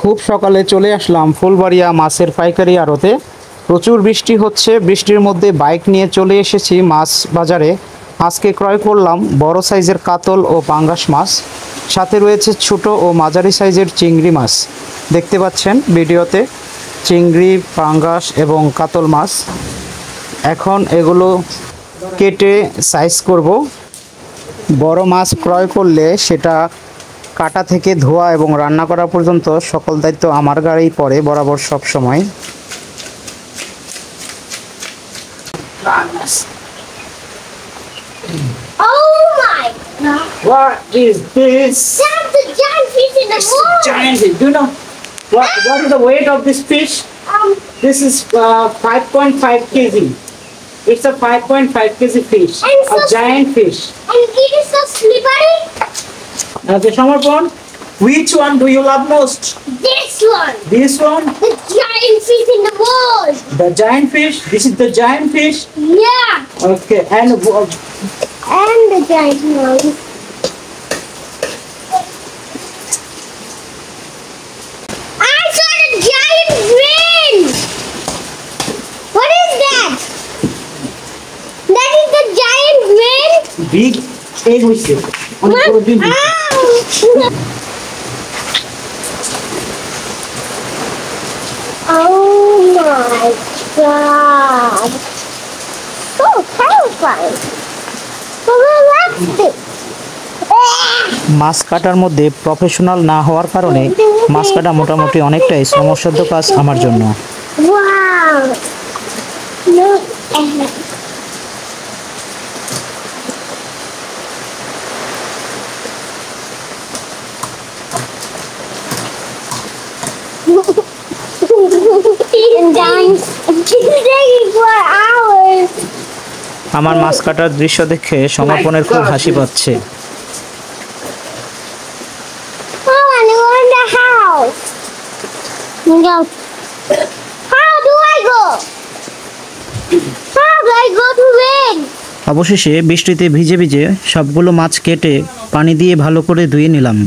খুব সকালে চলে আসলাম ফুলবাড়িয়া মাছের পাইকারি আড়তে। প্রচুর বৃষ্টি হচ্ছে, বৃষ্টির মধ্যে বাইক নিয়ে চলে এসেছি মাছ বাজারে। আজকে ক্রয় করলাম বড় সাইজের কাতল ও পাঙ্গাস মাছ, সাথে রয়েছে ছোট ও মাঝারি সাইজের চিংড়ি মাছ। দেখতে পাচ্ছেন ভিডিওতে চিংড়ি, পাঙ্গাস এবং কাতল মাছ। এখন এগুলো কেটে সাইজ করব। বড় মাছ ক্রয় করলে সেটা কাটা থেকে ধোয়া এবং রান্না করা পর্যন্ত সকল দায়িত্ব আমার গাড়িই পড়ে বরাবর সব সময়। Oh my God! What is this? That's the giant fish in the water. Giant fish. Do you know what is the weight of this fish? This is 5.5 kg. It's a 5.5 kg fish. And A so- giant fish. And it is so slippery. Okay, Samarpan, which one do you love most? This one. This one? The giant fish in the world. The giant fish? This is the giant fish? Yeah. Okay, and And the giant one. I saw the giant brain. What is that? That is the giant brain. big egg with it. অনেক বড় big egg. Oh my God. So terrifying. So relaxing. মাছ কাটার মধ্যে professional না হওয়ার কারণে মাছ কাটা মোটামুটি অনেকটাই শ্রমসাধ্য কাজ আমার জন্য। Wow. Look at it. It's taking 4 hours. আমার মাছ কাটার দৃশ্য দেখে সমর্পণের খুব হাসি পাচ্ছে। I want to go in the house. Go. How do I go? How do I go to bed? অবশেষে বৃষ্টিতে ভিজে ভিজে সবগুলো মাছ কেটে পানি দিয়ে ভালো করে ধুয়ে নিলাম।